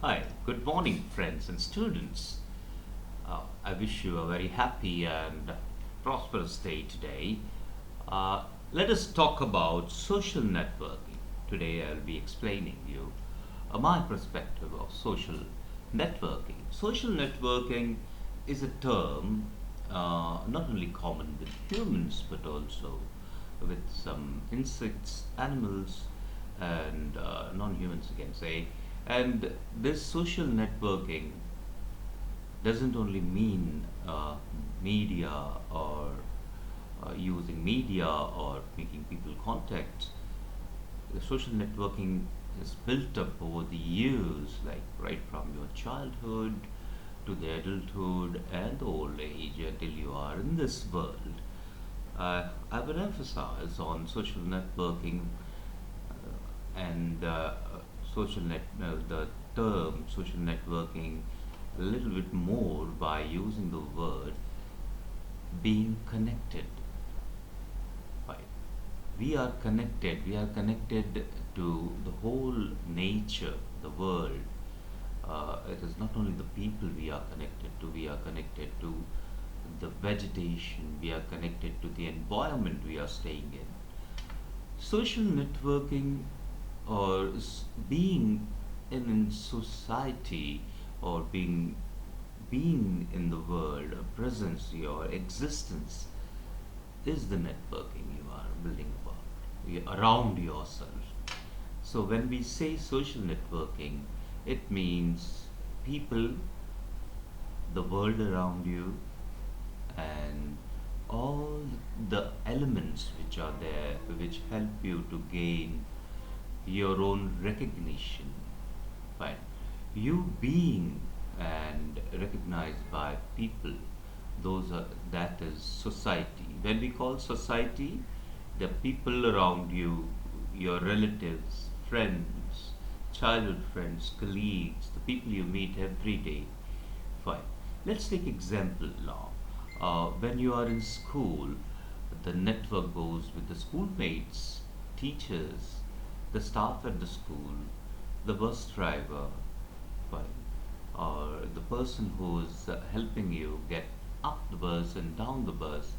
Hi, good morning, friends and students. I wish you a very happy and prosperous day today. Uh, Let us talk about social networking. Today, I'll be explaining you my perspective of social networking. Social networking is a term not only common with humans but also with some insects, animals, and non-humans, you can say. And this social networking doesn't only mean media or using media or making people contact. The social networking is built up over the years, like right from your childhood to the adulthood and the old age until you are in this world. I will emphasize on social networking and the term social networking a little bit more by using the word being connected. Right? We are connected to the whole nature, the world. It is not only the people we are connected to, we are connected to the vegetation, we are connected to the environment we are staying in. Social networking or being in society or being in the world, a presence, your existence is the networking you are building around yourself. So when we say social networking, it means people, the world around you, and all the elements which are there which help you to gain your own recognition. Fine. You being and recognized by people, those are that is society. When we call society, the people around you, your relatives, friends, childhood friends, colleagues, the people you meet every day. Fine. Let's take example now. When you are in school, the network goes with the schoolmates, teachers, the staff at the school, the bus driver, fine, or the person who is helping you get up the bus and down the bus.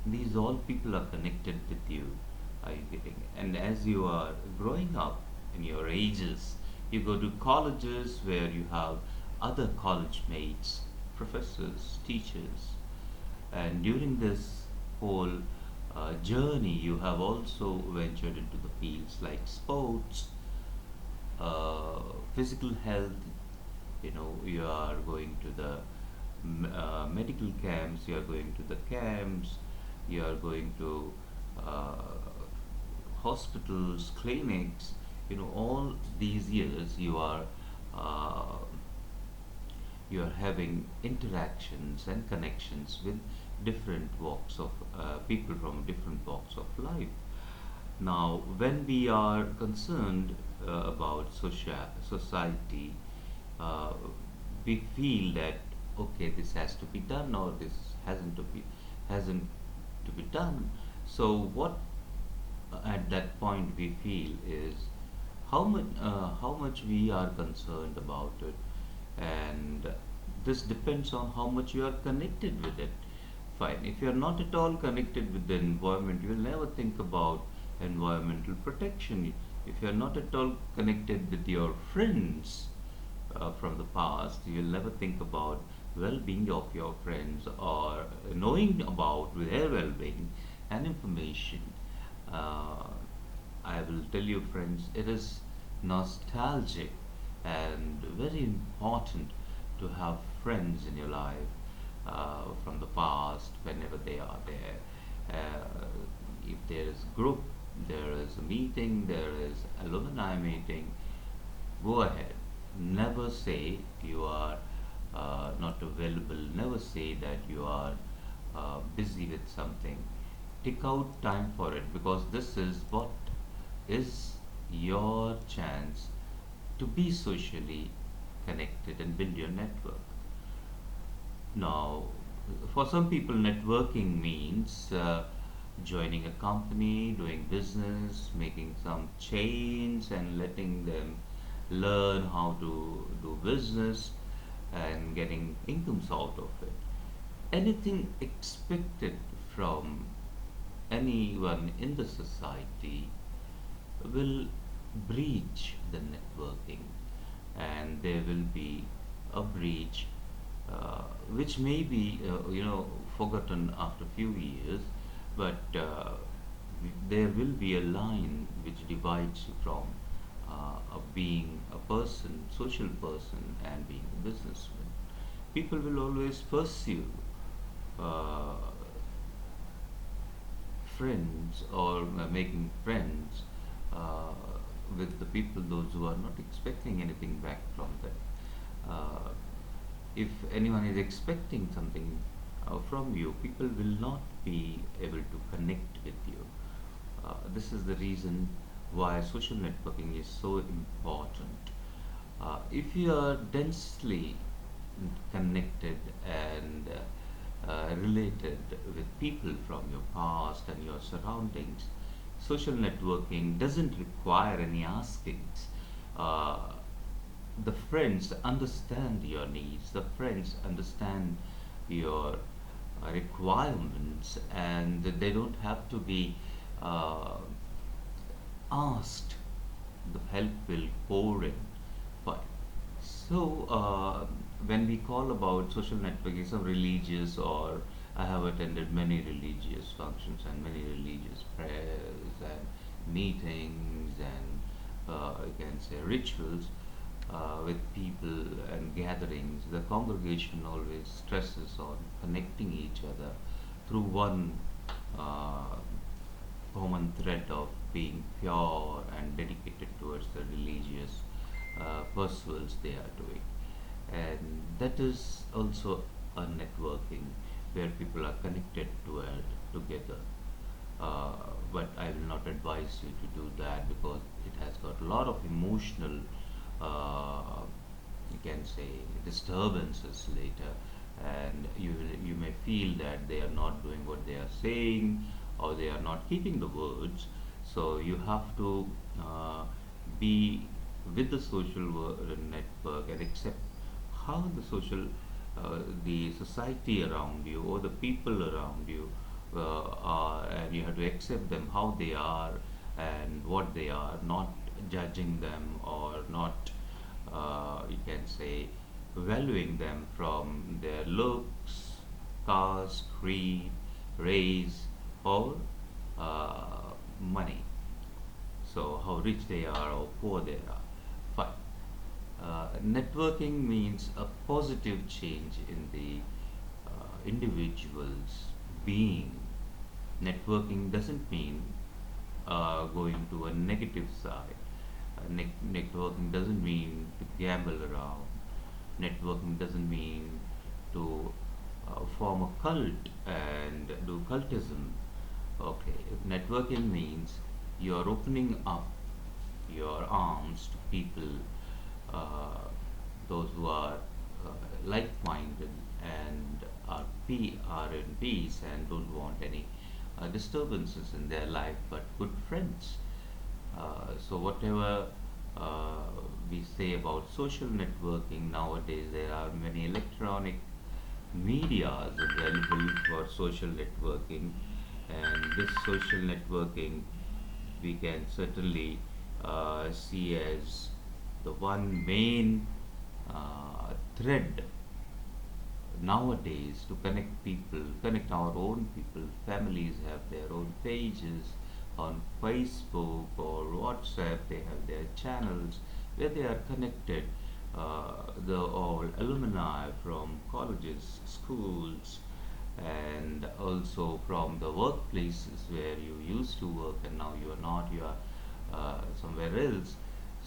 These all people are connected with you. Are you getting? And as you are growing up in your ages, you go to colleges where you have other college mates, professors, teachers, and during this whole journey, you have also ventured into the fields like sports, physical health. You know, you are going to the medical camps, you are going to the camps, you are going to uh, hospitals, clinics. You know, all these years uh, you are having interactions and connections with different walks of people from different walks of life. Now, when we are concerned about society, uh, we feel that okay, this has to be done or this hasn't to be done. So, what at that point we feel is how much we are concerned about it, and this depends on how much you are connected with it. Fine. If you are not at all connected with the environment, you will never think about environmental protection. If you are not at all connected with your friends from the past, you will never think about well-being of your friends or knowing about their well-being and information. Uh, I will tell you, friends, it is nostalgic and very important to have friends in your life from the past whenever they are there. If there is group, there is a meeting, there is alumni meeting, go ahead. Never say you are not available. Never say that you are busy with something. Take out time for it because this is what is your chance to be socially connected and build your network. Now, for some people, networking means joining a company, doing business, making some change, and letting them learn how to do business and getting incomes out of it. Anything expected from anyone in the society will breach the networking, and there will be a breach which may be forgotten after few years, but there will be a line which divides you from being a person, social person, and being a businessman. People will always pursue uh, friends or making friends uh, with the people, those who are not expecting anything back from them. If anyone is expecting something from you, people will not be able to connect with you. This is the reason why social networking is so important. If you are densely connected and related with people from your past and your surroundings, social networking doesn't require any askings. Uh, the friends understand your needs, the friends understand your requirements, and they don't have to be uh, asked. The help will pour in. Fine. So, when we call about social networking, some religious, or I have attended many religious functions and many religious prayers and meetings and you can say rituals with people and gatherings. The congregation always stresses on connecting each other through one uh, common thread of being pure and dedicated towards the religious pursuits they are doing. And that is also a networking where people are connected together. Uh, but I will not advise you to do that because it has got a lot of emotional, uh, you can say, disturbances later, and you may feel that they are not doing what they are saying, or they are not keeping the words. So you have to uh, be with the network and accept how the society around you or the people around you are, and you have to accept them how they are and what they are, not judging them or not, you can say, valuing them from their looks, caste, creed, race, or money. So, how rich they are or poor they are. Fine. Networking means a positive change in the individual's being. Networking doesn't mean going to a negative side. Networking doesn't mean to gamble around. Networking doesn't mean to form a cult and do cultism. Okay, networking means you're opening up your arms to people, uh, those who are like-minded and are in peace and don't want any disturbances in their life, but good friends. So whatever uh, we say about social networking nowadays, there are many electronic medias available for social networking, and this social networking we can certainly see as the one main thread nowadays to connect people, connect our own people. Families have their own pages on Facebook or WhatsApp. They have their channels where they are connected. The all alumni from colleges, schools, and also from the workplaces where you used to work and now you are not. You are somewhere else.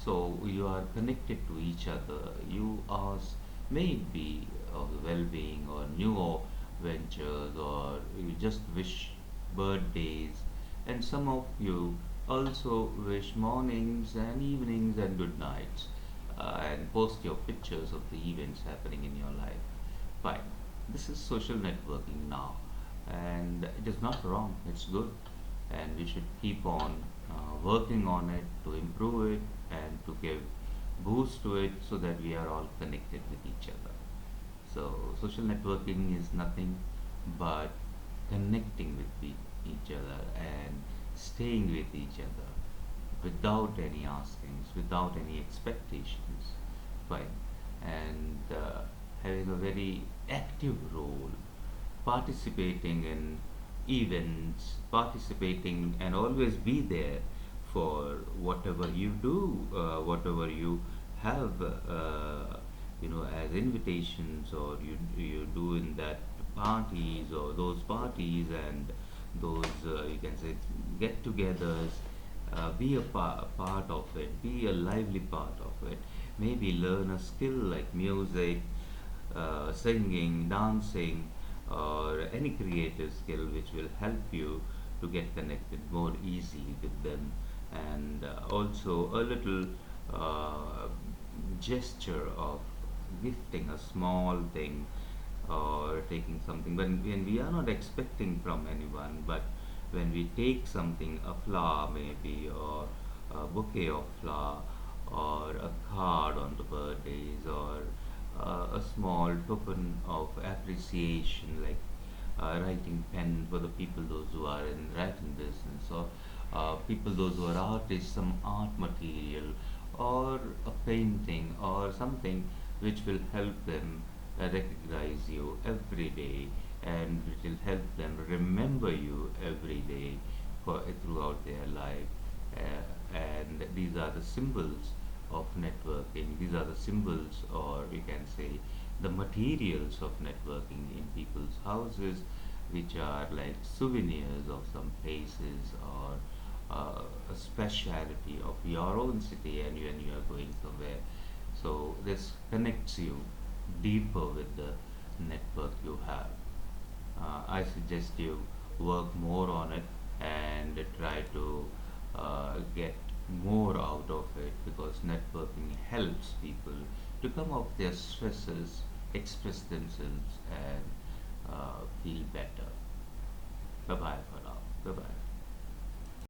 So you are connected to each other. You ask, may it be of the well-being or new ventures, or you just wish birthdays, and some of you also wish mornings and evenings and good nights, and post your pictures of the events happening in your life. Fine. This is social networking now, and it is not wrong. It's good, and we should keep on working on it to improve it and to give boost to it so that we are all connected with each other. So, social networking is nothing but connecting with each other and staying with each other without any askings, without any expectations, fine, and having a very active role, participating in events, participating and always be there for whatever you do, whatever you have, as invitations, or you do in that parties, or those parties and those, you can say, get-togethers. Be a part of it. Be a lively part of it. Maybe learn a skill like music, singing, dancing, or any creative skill which will help you to get connected more easily with them. And also a little uh, gesture of gifting a small thing or taking something when we are not expecting from anyone, but when we take something, a flower maybe, or a bouquet of flower, or a card on the birthdays, or a small token of appreciation, like writing pen for the people those who are in writing business, or people those who are artists, some art material, or a painting, or something which will help them recognize you every day, and which will help them remember you every day throughout their life. And these are the symbols of networking. These are the symbols, or we can say, the materials of networking in people's houses, which are like souvenirs of some places, or a speciality of your own city, and when you are going somewhere. So this connects you deeper with the network you have. I suggest you work more on it and try to get more out of it, because networking helps people to come off their stresses, express themselves, and feel better. Bye bye for now. Bye bye.